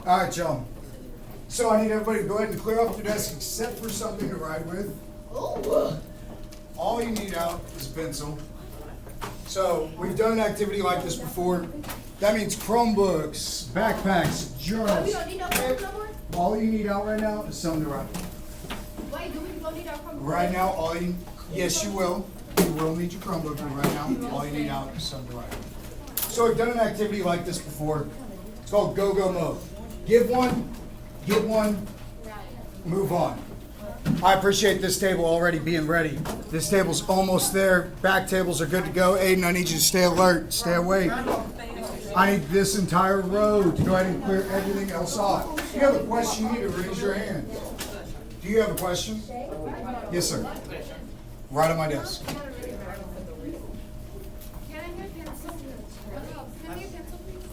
All right, y'all. So I need everybody to go ahead and clear off your desk except for something to write with. All you need out is a pencil. So we've done an activity like this before. That means Chromebooks, backpacks, journals. We don't need no Chromebooks no more? All you need out right now is something to write. Wait, do we don't need our Chromebooks? Right now, yes, you will. You will need your Chromebook, but right now, all you need out is something to write. So we've done an activity like this before. It's called go-go mode. Give one, get one, move on. I appreciate this table already being ready. This table's almost there. Back tables are good to go. Aiden, I need you to stay alert, stay awake. I need this entire row to go ahead and clear everything else off. If you have a question, you need to raise your hand. Do you have a question? Yes, sir. Right on my desk. Can I get a pencil? Can I get a pencil, please?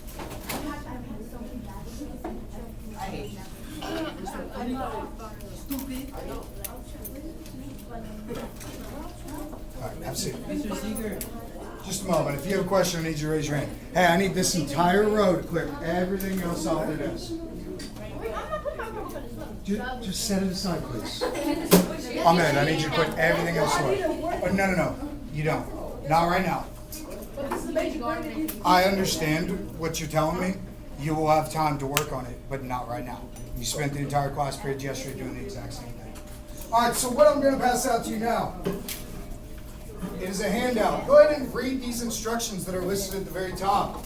All right, have a seat. Just a moment. If you have a question, I need you to raise your hand. Hey, I need this entire row to clear everything else off the desk. Just set it aside, please. Ahmed, I need you to put everything else away. Oh, no. You don't. Not right now. I understand what you're telling me. You will have time to work on it, but not right now. You spent the entire class period yesterday doing the exact same thing. All right, so what I'm going to pass out to you now is a handout. Go ahead and read these instructions that are listed at the very top.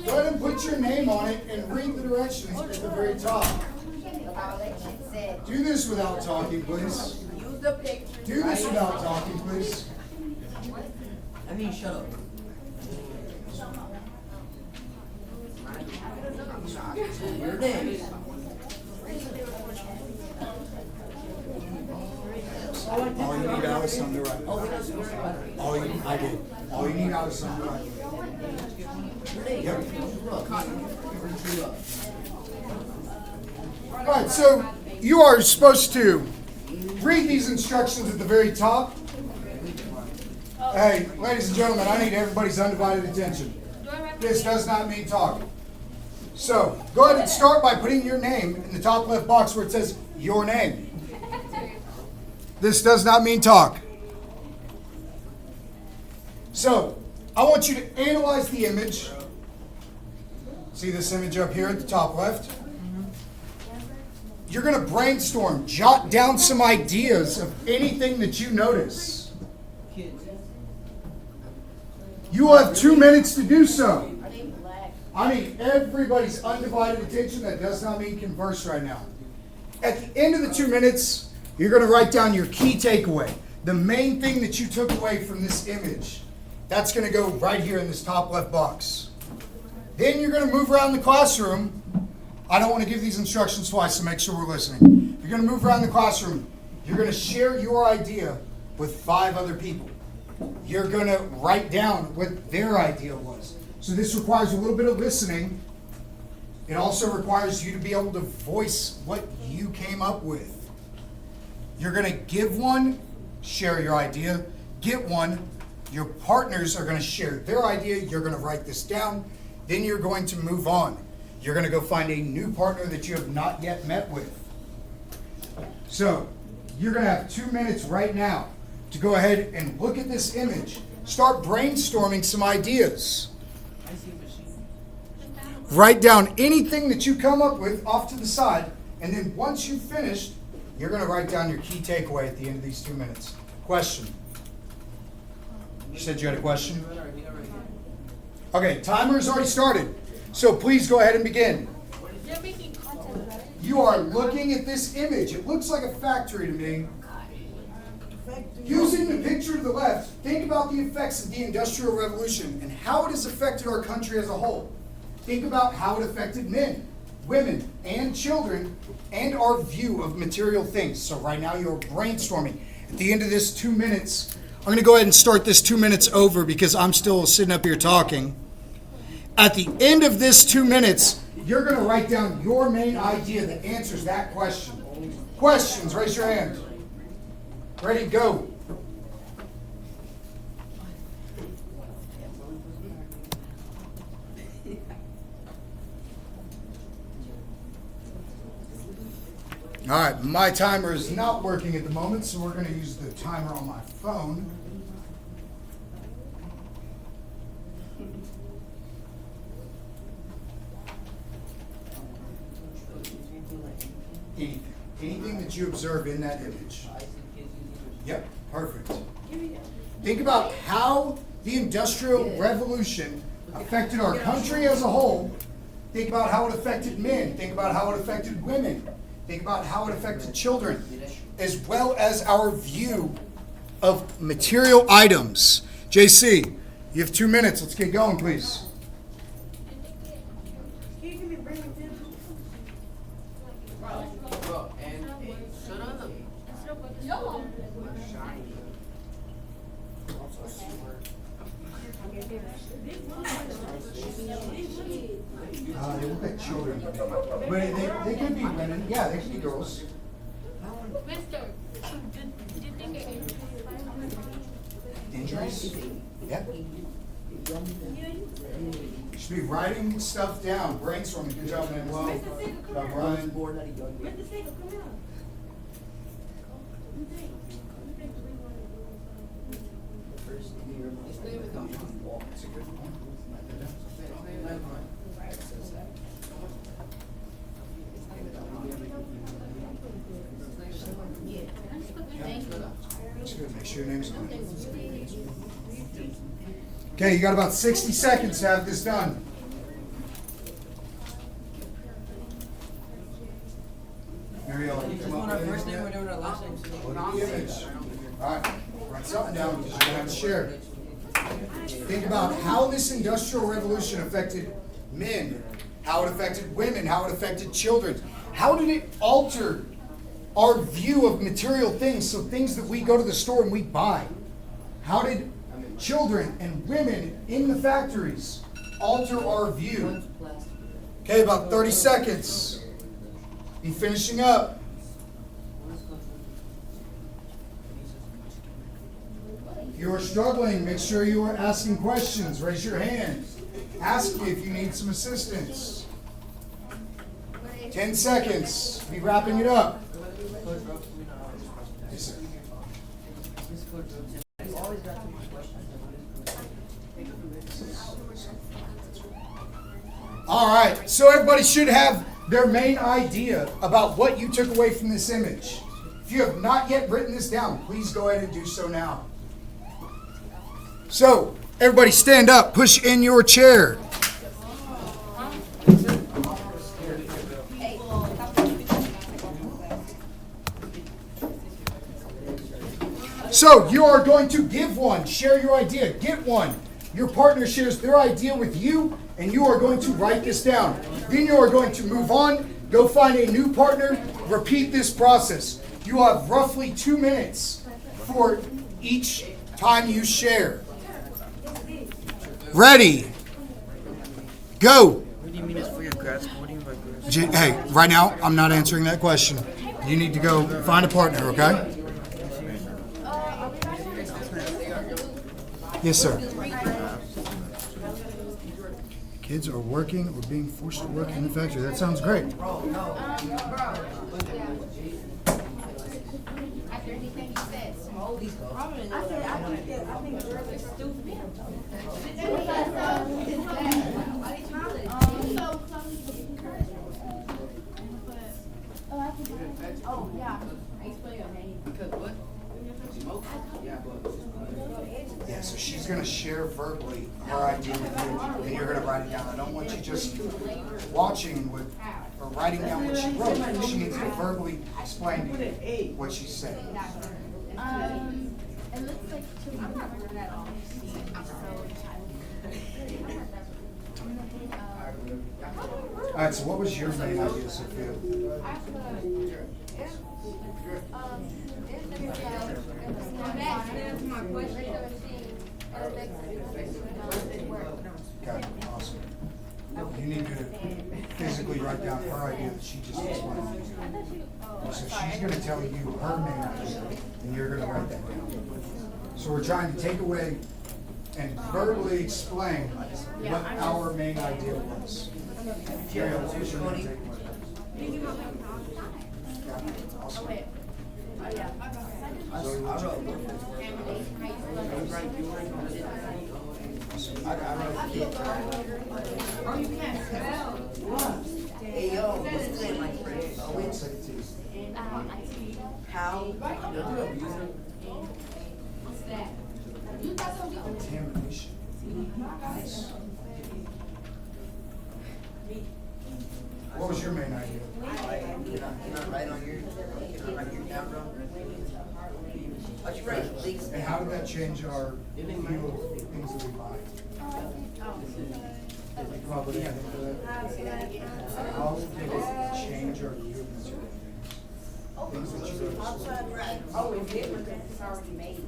Go ahead and put your name on it and read the directions at the very top. Do this without talking, please. Do this without talking, please. I mean, shut up. Your name. All you need out is something to write. All you need out is something to write. Yep. All right, so you are supposed to read these instructions at the very top. Hey, ladies and gentlemen, I need everybody's undivided attention. This does not mean talking. So, go ahead and start by putting your name in the top left box where it says your name. This does not mean talk. So, I want you to analyze the image. See this image up here at the top left? You're going to brainstorm, jot down some ideas of anything that you notice. You will have 2 minutes to do so. I need everybody's undivided attention. That does not mean converse right now. At the end of the 2 minutes, you're going to write down your key takeaway. The main thing that you took away from this image. That's going to go right here in this top left box. Then you're going to move around the classroom. I don't want to give these instructions twice, so make sure we're listening. You're going to move around the classroom. You're going to share your idea with 5 other people. You're going to write down what their idea was. So this requires a little bit of listening. It also requires you to be able to voice what you came up with. You're going to give one, share your idea, get one. Your partners are going to share their idea. You're going to write this down. Then you're going to move on. You're going to go find a new partner that you have not yet met with. So you're going to have 2 minutes right now to go ahead and look at this image. Start brainstorming some ideas. Write down anything that you come up with off to the side, and then once you've finished, you're going to write down your key takeaway at the end of these 2 minutes. Question. You said you had a question? Okay, timer has already started, so please go ahead and begin. You're making content, right? You are looking at this image. It looks like a factory to me. Using the picture to the left, think about the effects of the Industrial Revolution and how it has affected our country as a whole. Think about how it affected men, women, and children, and our view of material things. So right now you're brainstorming. At the end of this 2 minutes, I'm going to go ahead and start this 2 minutes over because I'm still sitting up here talking. At the end of this 2 minutes, you're going to write down your main idea that answers that question. Questions, raise your hand. Ready, go. All right, my timer is not working at the moment, so we're going to use the timer on my phone. Anything that you observe in that image. Yep, perfect. Think about how the Industrial Revolution affected our country as a whole. Think about how it affected men. Think about how it affected women. Think about how it affected children, as well as our view of material items. JC, you have 2 minutes. Let's get going, please. Bro, and hey, shut up. No. They look like children. But they could be women. Yeah, they could be girls. Mister, did you think it Injuries? Yeah. You should be writing stuff down, brainstorming. Good job, Manuel. Good job, Ryan. That's a good point. Write that down. That's good. Make sure your name's on it. Okay, you got about 60 seconds to have this done. Ariel, you Just come up want our with first name, anything we're doing our last name. Look at the image. All right, write something down because you're gonna have to share. Think about how this industrial revolution affected men, how it affected women, how it affected children. How did it alter our view of material things, so things that we go to the store and we buy? How did children and women in the factories alter our view? Okay, about 30 seconds. Be finishing up. If you are struggling, make sure you are asking questions. Raise your hand. Ask me if you need some assistance. 10 seconds. Be wrapping it up. Yes, sir. All right, so everybody should have their main idea about what you took away from this image. If you have not yet written this down, please go ahead and do so now. So, everybody stand up, push in your chair. So, you are going to give one, share your idea, get one. Your partner shares their idea with you, and you are going to write this down. Then you are going to move on, go find a new partner, repeat this process. You have roughly 2 minutes for each time you share. Ready? Go. What do you mean it's for your grad school? What do you mean by grad school? Hey, right now, I'm not answering that question. You need to go find a partner, okay? Yes, sir. Kids are working or being forced to work in the factory. That sounds great. after anything he says? Oh, yeah. I explain your name. Yeah, so she's going to share verbally her idea with you, and you're going to write it down. I don't want you just watching with or writing down what she wrote. She needs to verbally explain to you what she said. It looks like two. I'm not remembering that all. All right, so what was your main idea, Sophia? Okay, awesome. You need to physically write down her idea that she just explained. So she's gonna tell you her main idea, and you're gonna write that down. So we're trying to take away and verbally explain what our main idea was. Jerry, what was your main takeaway? Awesome. I wrote Hey yo, what's today, my friend? Oh, wait. How? What's that? You got something? Contamination. Nice. What was your main idea? Can I write on your camera? How'd you write, please? And how did that change our view of things that we buy? Probably, I think that. How did it change our view of material? Things that you go to school. Oh, it did, but it's already made.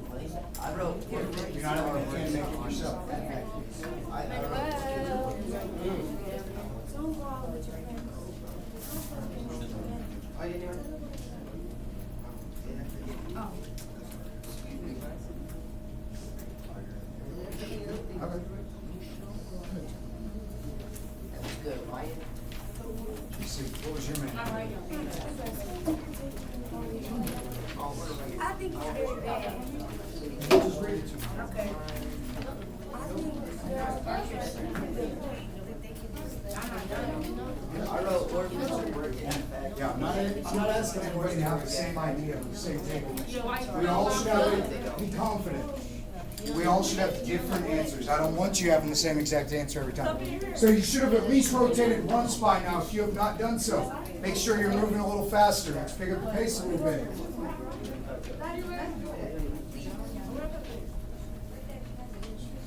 I wrote. You're not only can make it yourself. Okay. That's good, Ryan. Let's see, what was your main idea? I think it's very bad. Just read it to me. Okay. I wrote orphans are working. Yeah, I'm not asking everybody to have the same idea, the same takeaway. We all should have, be confident. We all should have different answers. I don't want you having the same exact answer every time. So you should have at least rotated once by now if you have not done so. Make sure you're moving a little faster. Let's pick up the pace a little bit.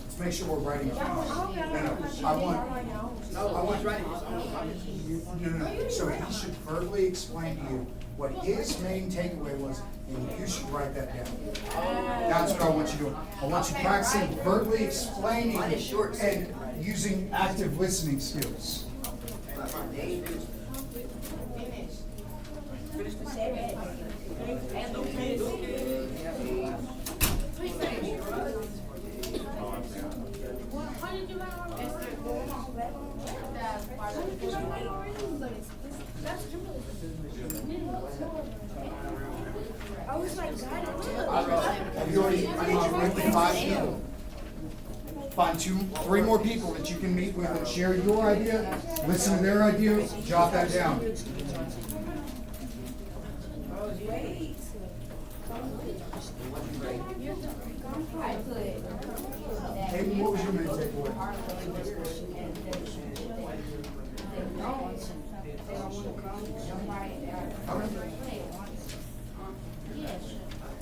Let's make sure we're writing. No, I want. No. So he should verbally explain to you what his main takeaway was, and you should write that down. That's what I want you doing. I want you practicing verbally explaining and using active listening skills. I was like, God, Have you already, I need you to meet with 5 people. Find 3 more people that you can meet with and share your idea, listen to their idea, jot that down. Hayden, what was your main takeaway?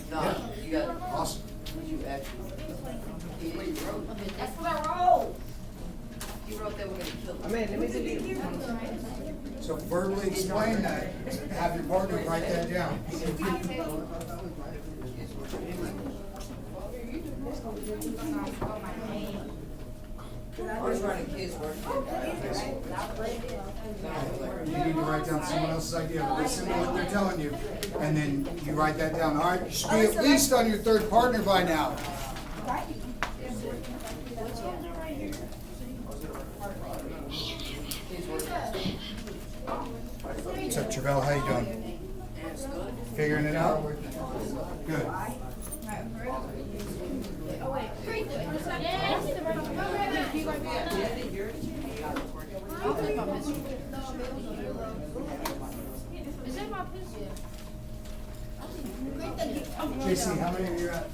No, you got it. Awesome. You actually. That's what I wrote. You wrote that we're gonna kill them. So verbally explain that, have your partner write that down. I was writing kids work. You need to write down someone else's idea, listen to what they're telling you, and then you write that down. All right, you should be at least on your 3rd partner by now. What's up, Travell? How you doing? Figuring it out? Good. Oh, wait. Yeah, I see the right one. Is that my picture? JC, how many of you are at?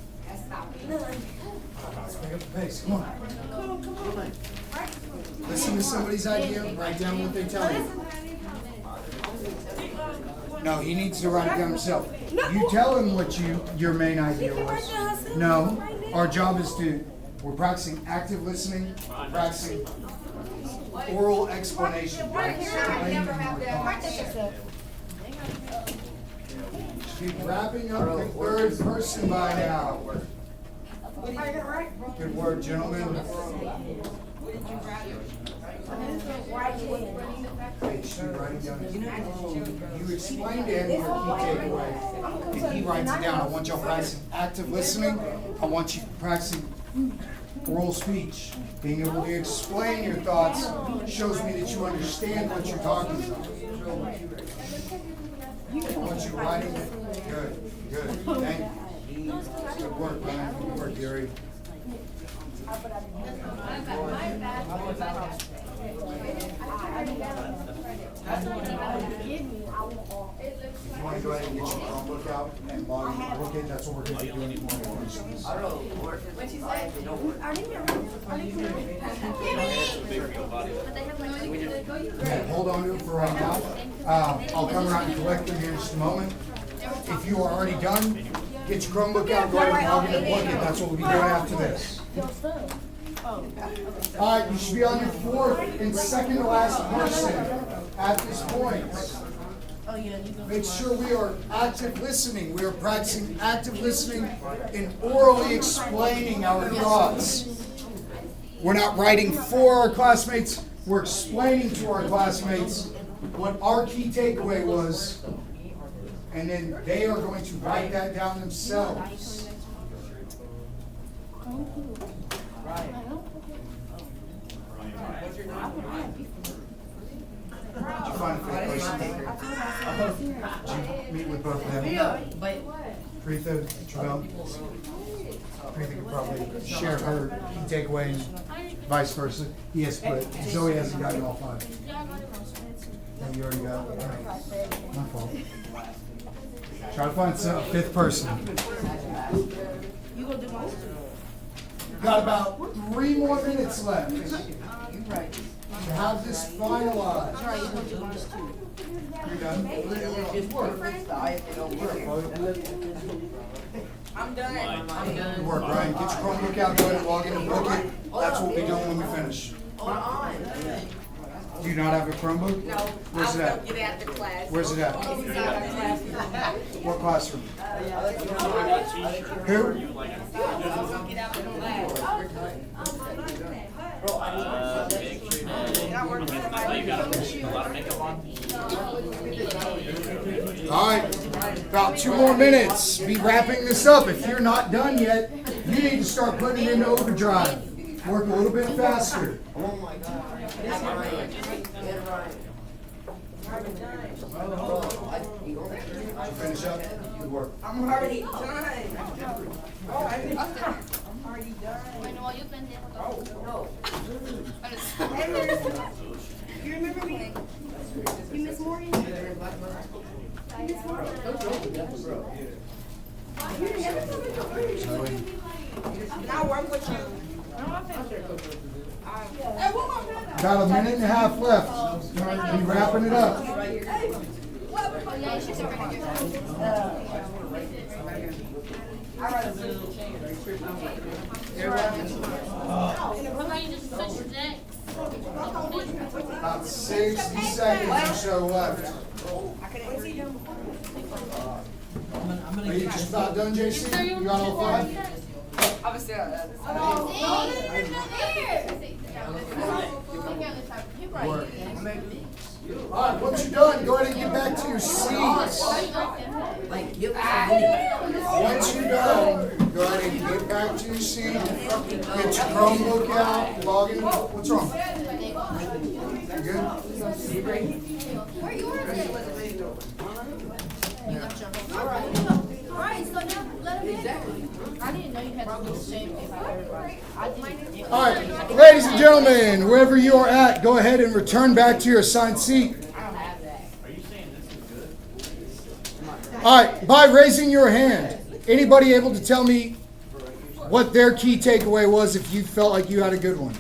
Let's pick up the pace. Come on. Listen to somebody's idea, write down what they tell you. No, he needs to write it down himself. You tell him what your main idea was. No, our job is we're practicing active listening, practicing oral explanation. Explaining your thoughts. Keep wrapping up the 3rd person by now. Good work, gentlemen. Hey, you should be writing down. You explain to him your key takeaway, and he writes it down. I want y'all practicing active listening. I want you practicing oral speech. Being able to explain your thoughts shows me that you understand what you're talking about. I want you writing it. Good. Thank you. Good work, man. Good work, Gary. You want to go ahead and get your Chromebook out and log in, look in, that's what we're going to be doing tomorrow. I don't know, work. What'd you say? They don't work. Okay, hold on to it for right now. I'll come around and collect them here in just a moment. If you are already done, get your Chromebook out, go ahead and log in and plug it. That's what we'll be doing after this. All right, you should be on your fourth and second to last person at this point. Make sure we are active listening. We are practicing active listening and orally explaining our thoughts. We're not writing for our classmates. We're explaining to our classmates what our key takeaway was, and then they are going to write that down themselves. Did you find a fifth person? Did you meet with both of them? Preetha, Travell? Preetha could probably share her key takeaway and vice versa. Yes, but Zoe hasn't gotten all five. Yeah, you already got it. All right. My fault. Try to find a fifth person. Got about 3 more minutes left to have this finalized. You're done? I'm done. Good work, Ryan. Get your Chromebook out, go ahead and log in and book it. That's what we'll be doing when we finish. Do you not have a Chromebook? No, Where's it I'll at? go get after class. Where's it at? It's out of class. What classroom? Who? I'll go get out of class. All right, about 2 more minutes. Be wrapping this up. If you're not done yet, you need to start putting it into overdrive. Work a little bit faster. Oh my God. Get Ryan. Get Ryan. Did you finish up? Good work. I'm already done. Bueno, yo pendejo. No. You remember me? You Miss Morgan? You Miss Morgan? I'll work with you. About a minute and a half left. Be wrapping it up. About 60 seconds or so left. Are you just about done, JC? You got all 5? Obviously, Work. All right, once you're done, go ahead and get back to your seats. like, give us a minute. Once you're done, go ahead and get back to your seat. Get your Chromebook out, log in. What's wrong? You good? Right, so now let him in. I didn't know you had to do the same thing for everybody. I didn't. All right, ladies and gentlemen, wherever you are at, go ahead and return back to your assigned seat. I don't have that. All right, by raising your hand, anybody able to tell me what their key takeaway was if you felt like you had a good one?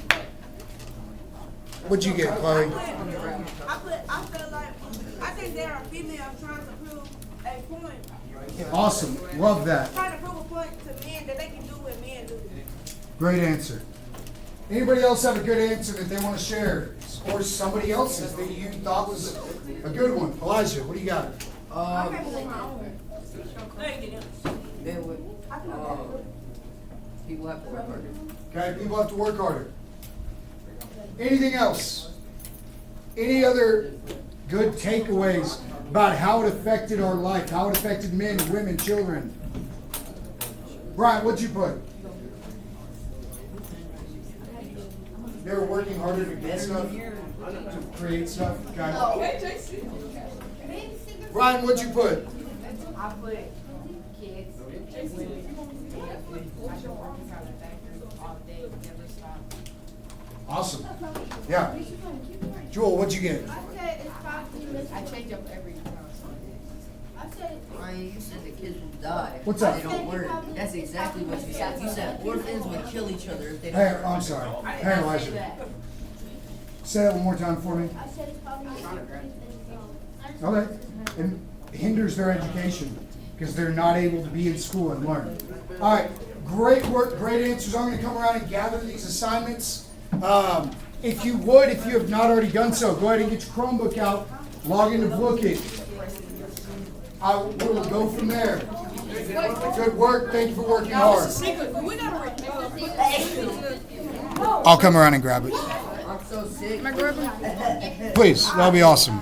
What'd you get, Chloe? I feel like, I think there are females trying to prove a point. Awesome, love that. Trying to prove a point to men that they can do what men do. Great answer. Anybody else have a good answer that they want to share? Or somebody else's that you thought was a good one? Elijah, what do you got? Then with, people have to work harder. Okay, people have to work harder. Anything else? Any other good takeaways about how it affected our life, how it affected men, women, children? Brian, what'd you put? They were working harder to get stuff, to create stuff. Okay. Brian, what'd you put? I put kids, women, I've been working out in the factory all day, never stop. Awesome. Yeah. Joel, what'd you get? I said it's 5 minutes. I change up every time. I said. Ryan, you said the kids will die. What's if up? They don't work. That's exactly what you said. You said orphans would kill each other if they don't Hey, work. I'm sorry. I did Hey, not say Elijah. that. Say that one more time for me. I said it's 5 minutes. Okay. And hinders their education because they're not able to be in school and learn. All right. Great work. Great answers. I'm going to come around and gather these assignments. If you would, if you have not already done so, go ahead and get your Chromebook out. Log into Bookit. We'll go from there. Good work. Thank you for working hard. I'll come around and grab it. I'm so sick. Please. That'll be awesome.